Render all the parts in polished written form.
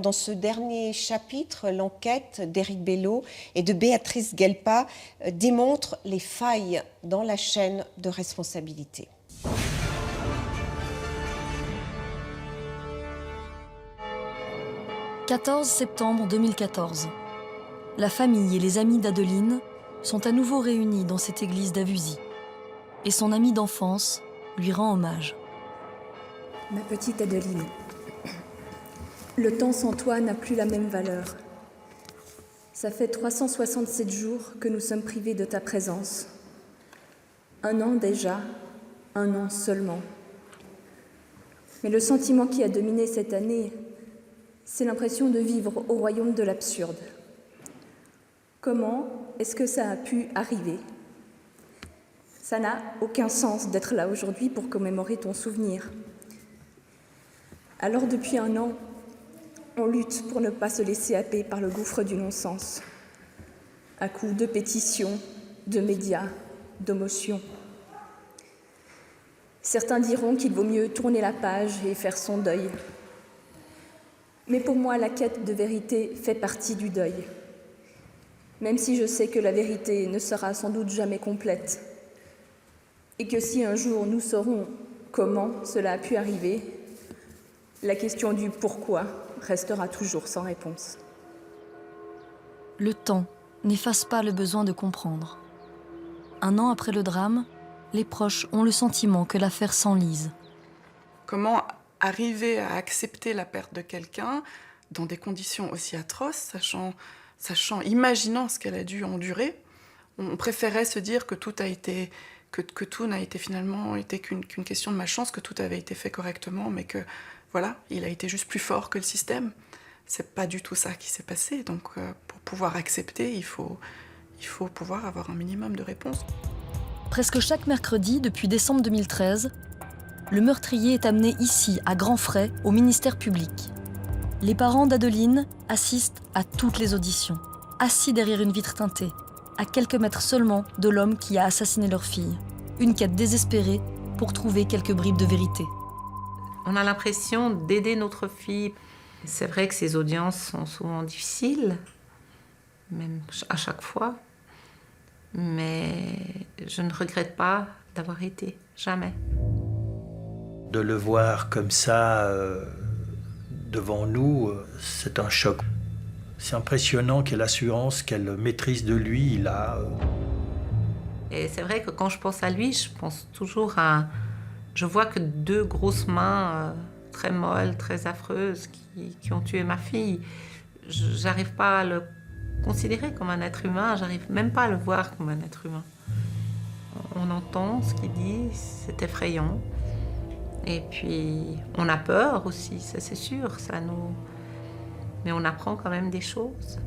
Dans ce dernier chapitre, l'enquête d'Éric Belleau et de Béatrice Guelpa démontre les failles dans la chaîne de responsabilité. « 14 septembre 2014. La famille et les amis d'Adeline sont à nouveau réunis dans cette église d'Avusy. Et son ami d'enfance lui rend hommage. Ma petite Adeline, le temps sans toi n'a plus la même valeur. Ça fait 367 jours que nous sommes privés de ta présence. 1 an déjà, 1 an seulement. Mais le sentiment qui a dominé cette année, c'est l'impression de vivre au royaume de l'absurde. Comment est-ce que ça a pu arriver ? Ça n'a aucun sens d'être là aujourd'hui pour commémorer ton souvenir. Alors depuis 1 an, on lutte pour ne pas se laisser happer par le gouffre du non-sens, à coups de pétitions, de médias, d'émotions. Certains diront qu'il vaut mieux tourner la page et faire son deuil. Mais pour moi, la quête de vérité fait partie du deuil. Même si je sais que la vérité ne sera sans doute jamais complète, et que si un jour nous saurons comment cela a pu arriver, la question du pourquoi restera toujours sans réponse. Le temps n'efface pas le besoin de comprendre. 1 an après le drame, les proches ont le sentiment que l'affaire s'enlise. Comment arriver à accepter la perte de quelqu'un dans des conditions aussi atroces, imaginant ce qu'elle a dû endurer. On préférait se dire que tout a été, que tout n'a été finalement été qu'une question de malchance, que tout avait été fait correctement, mais que voilà, il a été juste plus fort que le système. C'est pas du tout ça qui s'est passé. Donc, pour pouvoir accepter, il faut pouvoir avoir un minimum de réponses. Presque chaque mercredi, depuis décembre 2013, le meurtrier est amené ici, à grands frais, au ministère public. Les parents d'Adeline assistent à toutes les auditions, assis derrière une vitre teintée, à quelques mètres seulement de l'homme qui a assassiné leur fille. Une quête désespérée pour trouver quelques bribes de vérité. On a l'impression d'aider notre fille. C'est vrai que ces audiences sont souvent difficiles, même à chaque fois. Mais je ne regrette pas d'avoir été, jamais. De le voir comme ça, devant nous, c'est un choc. C'est impressionnant quelle assurance, quelle maîtrise de lui il a. Et c'est vrai que quand je pense à lui, je pense toujours à... Je vois que 2 grosses mains très molles, très affreuses, qui ont tué ma fille. J'arrive pas à le considérer comme un être humain, j'arrive même pas à le voir comme un être humain. On entend ce qu'il dit, c'est effrayant. Et puis, on a peur aussi, ça c'est sûr, mais on apprend quand même des choses.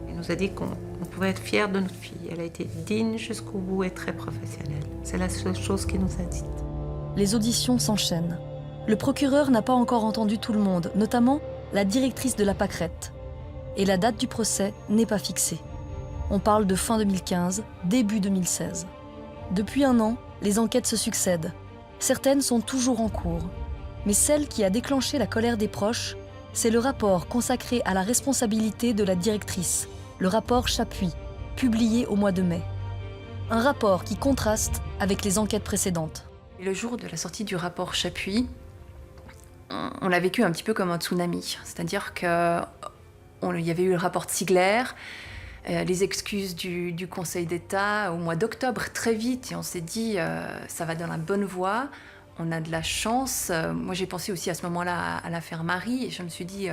Il nous a dit qu'on pouvait être fiers de notre fille. Elle a été digne jusqu'au bout et très professionnelle. C'est la seule chose qu'il nous a dite. Les auditions s'enchaînent. Le procureur n'a pas encore entendu tout le monde, notamment la directrice de la pâquerette. Et la date du procès n'est pas fixée. On parle de fin 2015, début 2016. Depuis 1 an, les enquêtes se succèdent. Certaines sont toujours en cours. Mais celle qui a déclenché la colère des proches, c'est le rapport consacré à la responsabilité de la directrice, le rapport Chapuis, publié au mois de mai. Un rapport qui contraste avec les enquêtes précédentes. Le jour de la sortie du rapport Chapuis, on l'a vécu un petit peu comme un tsunami. C'est-à-dire qu'il y avait eu le rapport de Ziegler, les excuses du Conseil d'État au mois d'octobre, très vite, et on s'est dit ça va dans la bonne voie, on a de la chance. Moi j'ai pensé aussi à ce moment-là à l'affaire Marie, et je me suis dit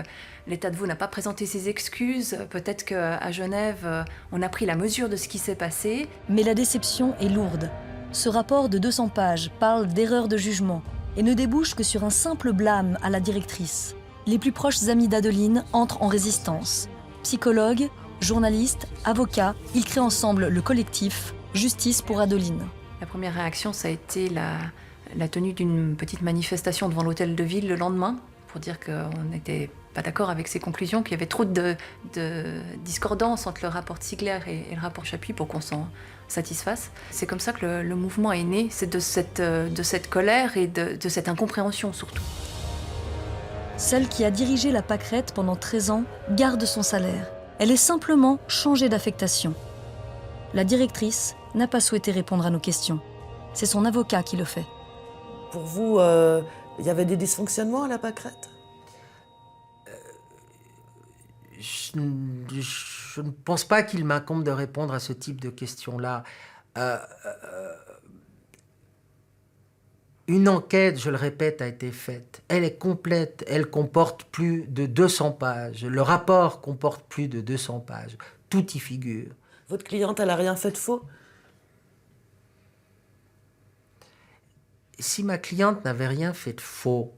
l'État de Vaud n'a pas présenté ses excuses, peut-être qu'à Genève on a pris la mesure de ce qui s'est passé. Mais la déception est lourde. Ce rapport de 200 pages parle d'erreurs de jugement et ne débouche que sur un simple blâme à la directrice. Les plus proches amis d'Adeline entrent en résistance. Psychologues, journalistes, avocats, ils créent ensemble le collectif Justice pour Adeline. La première réaction, ça a été la tenue d'une petite manifestation devant l'hôtel de ville le lendemain, pour dire qu'on n'était pas d'accord avec ces conclusions, qu'il y avait trop de discordance entre le rapport de Ziegler et le rapport Chapuis pour qu'on s'en satisfasse. C'est comme ça que le mouvement est né, c'est de cette colère et de cette incompréhension surtout. celle qui a dirigé la pâquerette pendant 13 ans, garde son salaire. Elle est simplement changée d'affectation. La directrice n'a pas souhaité répondre à nos questions. C'est son avocat qui le fait. Pour vous, il y avait des dysfonctionnements à la pâquerette? Je ne pense pas qu'il m'incombe de répondre à ce type de questions-là. Une enquête, je le répète, a été faite. Elle est complète, elle comporte plus de 200 pages. Le rapport comporte plus de 200 pages. Tout y figure. Votre cliente, elle n'a rien fait de faux? Si ma cliente n'avait rien fait de faux,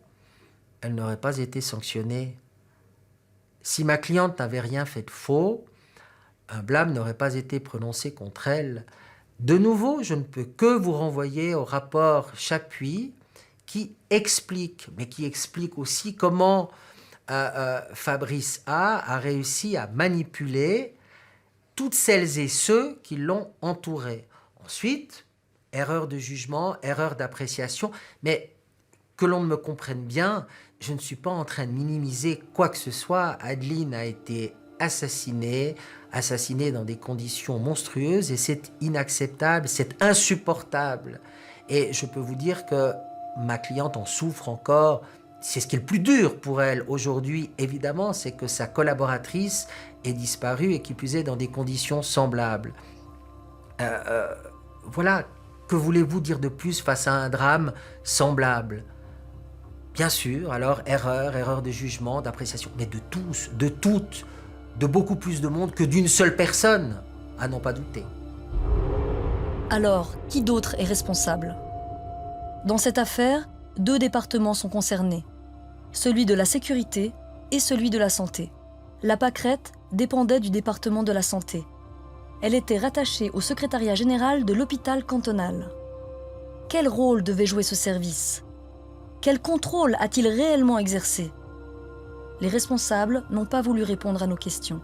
elle n'aurait pas été sanctionnée. Si ma cliente n'avait rien fait de faux, un blâme n'aurait pas été prononcé contre elle. De nouveau, je ne peux que vous renvoyer au rapport Chapuis qui explique, mais qui explique aussi comment Fabrice A réussi à manipuler toutes celles et ceux qui l'ont entouré. Ensuite, erreur de jugement, erreur d'appréciation, mais que l'on me comprenne bien, je ne suis pas en train de minimiser quoi que ce soit. Adeline a été assassinée dans des conditions monstrueuses et c'est inacceptable, c'est insupportable. Et je peux vous dire que ma cliente en souffre encore. C'est ce qui est le plus dur pour elle aujourd'hui, évidemment, c'est que sa collaboratrice est disparue et qui plus est dans des conditions semblables. Voilà, que voulez-vous dire de plus face à un drame semblable ? Bien sûr, alors erreur de jugement, d'appréciation, mais de tous, de toutes, de beaucoup plus de monde que d'une seule personne, à n'en pas douter. Alors, qui d'autre est responsable ? Dans cette affaire, 2 départements sont concernés, celui de la sécurité et celui de la santé. La pâquerette dépendait du département de la santé. Elle était rattachée au secrétariat général de l'hôpital cantonal. Quel rôle devait jouer ce service ? Quel contrôle a-t-il réellement exercé ? Les responsables n'ont pas voulu répondre à nos questions.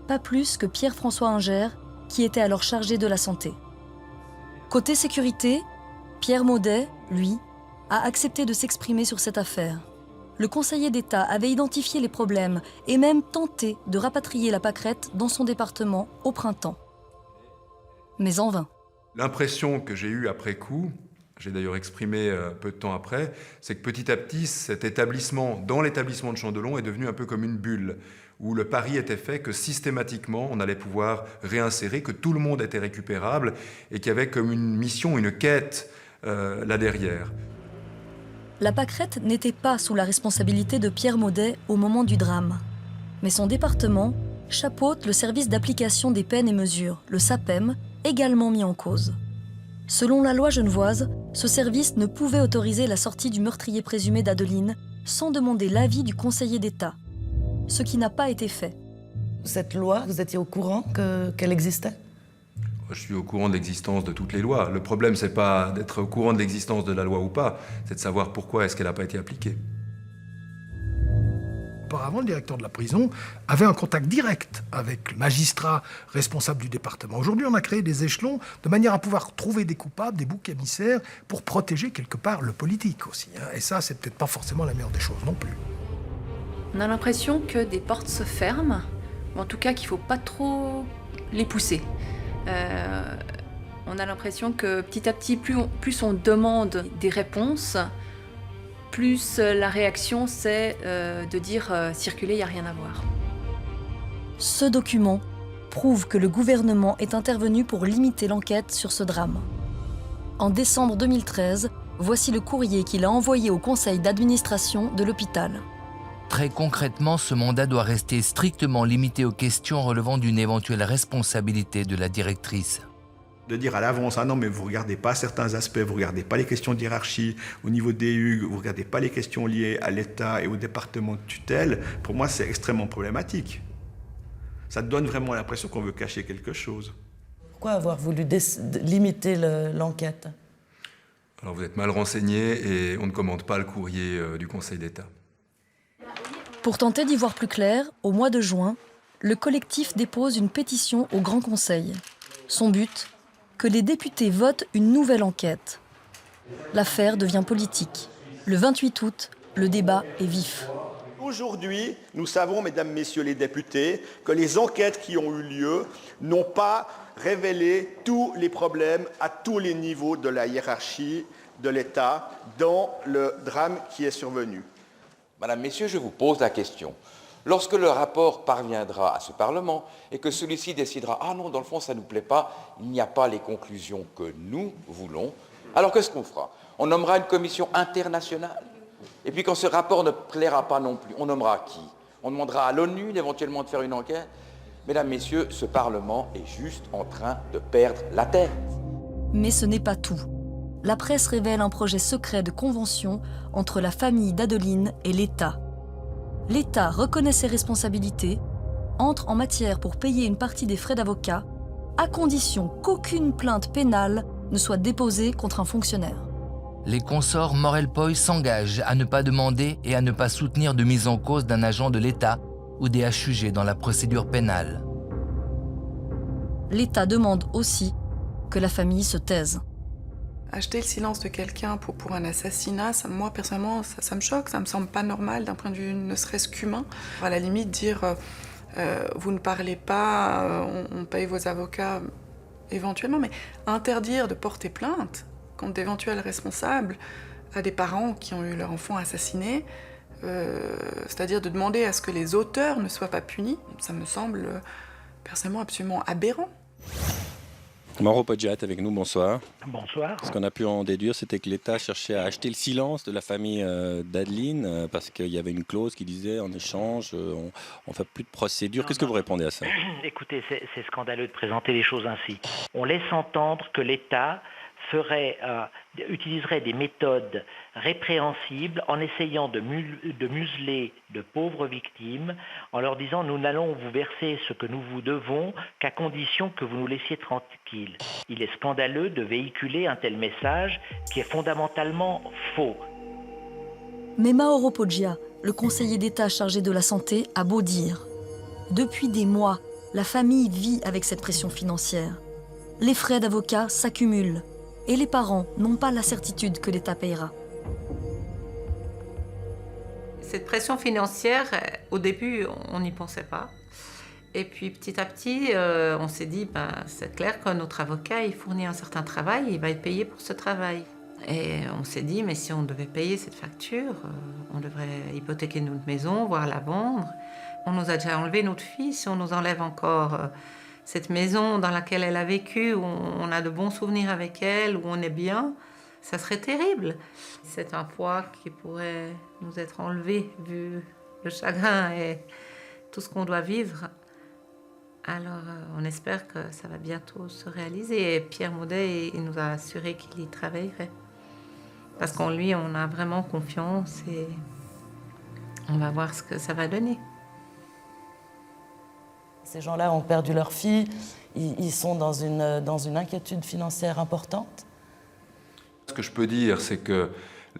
Pas plus que Pierre-François Inger, qui était alors chargé de la santé. Côté sécurité, Pierre Maudet, lui, a accepté de s'exprimer sur cette affaire. Le conseiller d'État avait identifié les problèmes et même tenté de rapatrier la pâquerette dans son département au printemps. Mais en vain. L'impression que j'ai eue après coup, j'ai d'ailleurs exprimé peu de temps après, c'est que petit à petit, cet établissement, dans l'établissement de Chandelon, est devenu un peu comme une bulle, où le pari était fait que systématiquement, on allait pouvoir réinsérer, que tout le monde était récupérable, et qu'il y avait comme une mission, une quête là derrière. La pâquerette n'était pas sous la responsabilité de Pierre Maudet au moment du drame. Mais son département chapeaute le service d'application des peines et mesures, le SAPEM, également mis en cause. Selon la loi genevoise, ce service ne pouvait autoriser la sortie du meurtrier présumé d'Adeline sans demander l'avis du conseiller d'État, ce qui n'a pas été fait. Cette loi, vous étiez au courant qu'elle existait ? Je suis au courant de l'existence de toutes les lois. Le problème, c'est pas d'être au courant de l'existence de la loi ou pas, c'est de savoir pourquoi est-ce qu'elle n'a pas été appliquée. Auparavant, le directeur de la prison avait un contact direct avec le magistrat responsable du département. Aujourd'hui, on a créé des échelons de manière à pouvoir trouver des coupables, des boucs émissaires, pour protéger quelque part le politique aussi. Et ça, c'est peut-être pas forcément la meilleure des choses non plus. On a l'impression que des portes se ferment, ou en tout cas qu'il ne faut pas trop les pousser. On a l'impression que petit à petit, plus on demande des réponses, plus la réaction c'est de dire circuler, il n'y a rien à voir. Ce document prouve que le gouvernement est intervenu pour limiter l'enquête sur ce drame. En décembre 2013, voici le courrier qu'il a envoyé au conseil d'administration de l'hôpital. Très concrètement, ce mandat doit rester strictement limité aux questions relevant d'une éventuelle responsabilité de la directrice. De dire à l'avance, ah non, mais vous ne regardez pas certains aspects, vous ne regardez pas les questions de hiérarchie au niveau des HUG, vous ne regardez pas les questions liées à l'État et au département de tutelle, pour moi, c'est extrêmement problématique. Ça donne vraiment l'impression qu'on veut cacher quelque chose. Pourquoi avoir voulu limiter l'enquête ? Alors vous êtes mal renseigné et on ne commente pas le courrier du Conseil d'État. Pour tenter d'y voir plus clair, au mois de juin, le collectif dépose une pétition au Grand Conseil. Son but ? Que les députés votent une nouvelle enquête. L'affaire devient politique. Le 28 août, Le débat est vif. Aujourd'hui, nous savons, mesdames, messieurs les députés, que les enquêtes qui ont eu lieu n'ont pas révélé tous les problèmes à tous les niveaux de la hiérarchie de l'État dans le drame qui est survenu. Madame, Messieurs, je vous pose la question. Lorsque le rapport parviendra à ce Parlement et que celui-ci décidera « Ah non, dans le fond, ça ne nous plaît pas, il n'y a pas les conclusions que nous voulons », alors qu'est-ce qu'on fera? On nommera une commission internationale. Et puis quand ce rapport ne plaira pas non plus, on nommera qui? On demandera à l'ONU éventuellement de faire une enquête? Mesdames, Messieurs, ce Parlement est juste en train de perdre la tête. Mais ce n'est pas tout. La presse révèle un projet secret de convention entre la famille d'Adeline et l'État. L'État reconnaît ses responsabilités, entre en matière pour payer une partie des frais d'avocat, à condition qu'aucune plainte pénale ne soit déposée contre un fonctionnaire. Les consorts Morel-Poy s'engagent à ne pas demander et à ne pas soutenir de mise en cause d'un agent de l'État ou des HUG dans la procédure pénale. L'État demande aussi que la famille se taise. Acheter le silence de quelqu'un pour un assassinat, moi personnellement, ça me choque, ça me semble pas normal d'un point de vue ne serait-ce qu'humain. À la limite, dire vous ne parlez pas, on paye vos avocats éventuellement, mais interdire de porter plainte contre d'éventuels responsables à des parents qui ont eu leur enfant assassiné, c'est-à-dire de demander à ce que les auteurs ne soient pas punis, ça me semble personnellement absolument aberrant. Mauro Poggia est avec nous, bonsoir. Bonsoir. Ce qu'on a pu en déduire, c'était que l'État cherchait à acheter le silence de la famille d'Adeline parce qu'il y avait une clause qui disait en échange, on ne fait plus de procédure. Qu'est-ce que vous répondez à ça? Écoutez, c'est scandaleux de présenter les choses ainsi. On laisse entendre que l'État utiliserait des méthodes répréhensibles en essayant de museler de pauvres victimes, en leur disant « nous n'allons vous verser ce que nous vous devons qu'à condition que vous nous laissiez tranquilles ». Il est scandaleux de véhiculer un tel message qui est fondamentalement faux. Mais Mauro Poggia, le conseiller d'État chargé de la santé, a beau dire. Depuis des mois, la famille vit avec cette pression financière. Les frais d'avocat s'accumulent. Et les parents n'ont pas la certitude que l'État payera. Cette pression financière, au début, on n'y pensait pas. Et puis petit à petit, on s'est dit, c'est clair que notre avocat, il fournit un certain travail, il va être payé pour ce travail. Et on s'est dit, mais si on devait payer cette facture, on devrait hypothéquer notre maison, voire la vendre. On nous a déjà enlevé notre fille, si on nous enlève encore cette maison dans laquelle elle a vécu, où on a de bons souvenirs avec elle, où on est bien, ça serait terrible. C'est un poids qui pourrait nous être enlevé, vu le chagrin et tout ce qu'on doit vivre. Alors, on espère que ça va bientôt se réaliser. Et Pierre Maudet, il nous a assuré qu'il y travaillerait. Parce qu'en lui, on a vraiment confiance et on va voir ce que ça va donner. Ces gens-là ont perdu leur fille, ils sont dans une inquiétude financière importante. Ce que je peux dire, c'est que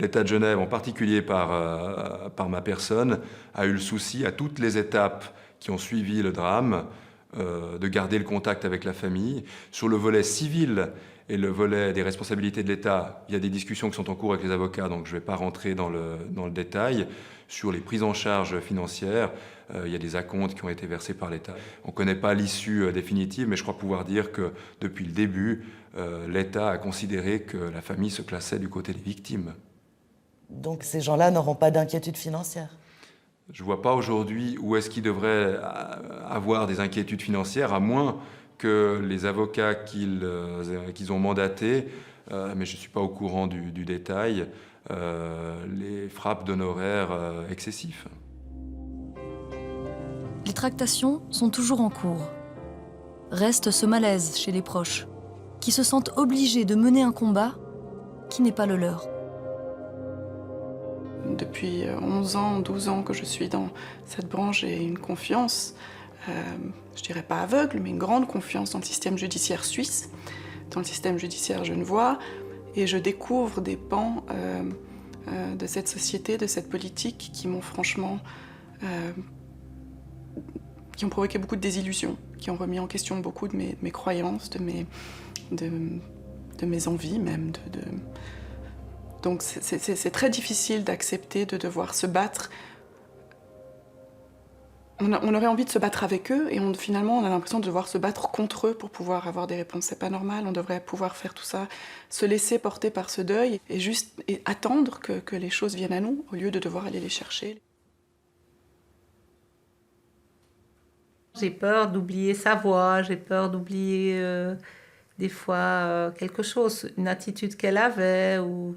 l'État de Genève, en particulier par ma personne, a eu le souci à toutes les étapes qui ont suivi le drame de garder le contact avec la famille. Sur le volet civil et le volet des responsabilités de l'État, il y a des discussions qui sont en cours avec les avocats, donc je ne vais pas rentrer dans le détail. Sur les prises en charge financières, il y a des acomptes qui ont été versés par l'État. On ne connaît pas l'issue définitive, mais je crois pouvoir dire que depuis le début, l'État a considéré que la famille se plaçait du côté des victimes. Donc ces gens-là n'auront pas d'inquiétude financière? Je ne vois pas aujourd'hui où est-ce qu'ils devraient avoir des inquiétudes financières, à moins que les avocats qu'ils ont mandatés, mais je ne suis pas au courant du détail, les frappent d'honoraires excessifs. Les tractations sont toujours en cours. Reste ce malaise chez les proches, qui se sentent obligés de mener un combat qui n'est pas le leur. Depuis 11 ans, 12 ans que je suis dans cette branche, j'ai une confiance, je dirais pas aveugle, mais une grande confiance dans le système judiciaire suisse, dans le système judiciaire genevois, et je découvre des pans de cette société, de cette politique qui m'ont franchement... qui ont provoqué beaucoup de désillusions, qui ont remis en question beaucoup de mes croyances, de mes envies même, Donc c'est très difficile d'accepter de devoir se battre. On aurait envie de se battre avec eux et finalement on a l'impression de devoir se battre contre eux pour pouvoir avoir des réponses. C'est pas normal, on devrait pouvoir faire tout ça, se laisser porter par ce deuil et juste attendre que les choses viennent à nous au lieu de devoir aller les chercher. J'ai peur d'oublier sa voix, j'ai peur d'oublier des fois quelque chose, une attitude qu'elle avait, ou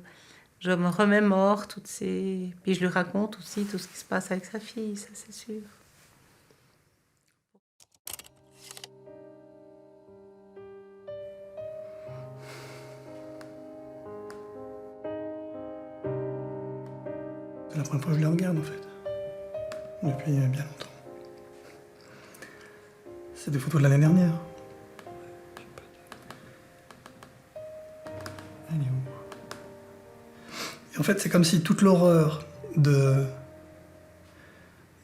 je me remémore toutes ces... Puis je lui raconte aussi tout ce qui se passe avec sa fille, ça c'est sûr. C'est la première fois que je les regarde en fait, depuis bien longtemps. C'est des photos de l'année dernière. Elle est où? Et en fait, c'est comme si toute l'horreur de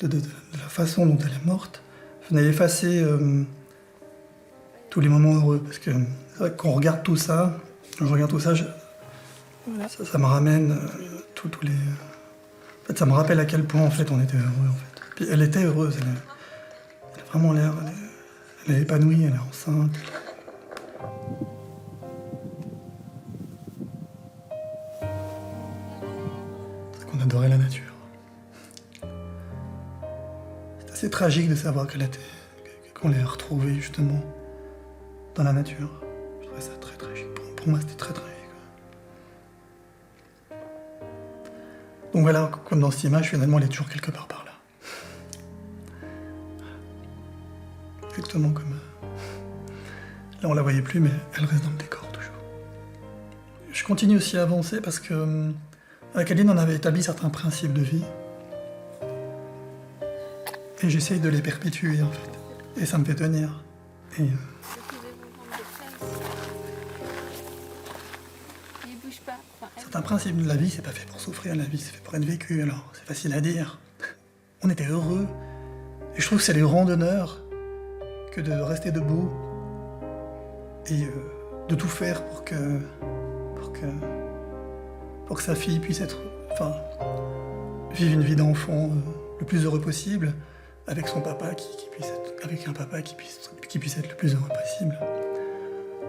la façon dont elle est morte venait effacer tous les moments heureux. Parce que c'est vrai que quand on regarde tout ça, ça me ramène tous les... En fait, ça me rappelle à quel point en fait on était heureux en fait. Puis elle était heureuse, elle a vraiment l'air, elle est épanouie, elle est enceinte. C'est qu'on adorait la nature. C'est assez tragique de savoir qu'on l'ait retrouvée justement dans la nature. Je trouvais ça très tragique. Pour moi, c'était très tragique. Donc voilà, comme dans cette image, finalement, elle est toujours quelque part par là. Exactement comme... Là, on la voyait plus, mais elle reste dans le décor, toujours. Je continue aussi à avancer parce que... Avec Adeline, on avait établi certains principes de vie. Et j'essaye de les perpétuer, en fait. Et ça me fait tenir. Et... Certains principes de la vie, c'est pas fait pour souffrir, la vie c'est fait pour être vécu, alors c'est facile à dire. On était heureux, et je trouve que c'est le rang d'honneur que de rester debout et de tout faire pour que sa fille puisse vivre une vie d'enfant le plus heureux possible, avec son papa avec un papa qui puisse être le plus heureux possible.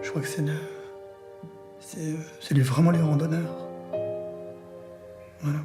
Je crois que c'est vraiment le rang d'honneur. Voilà.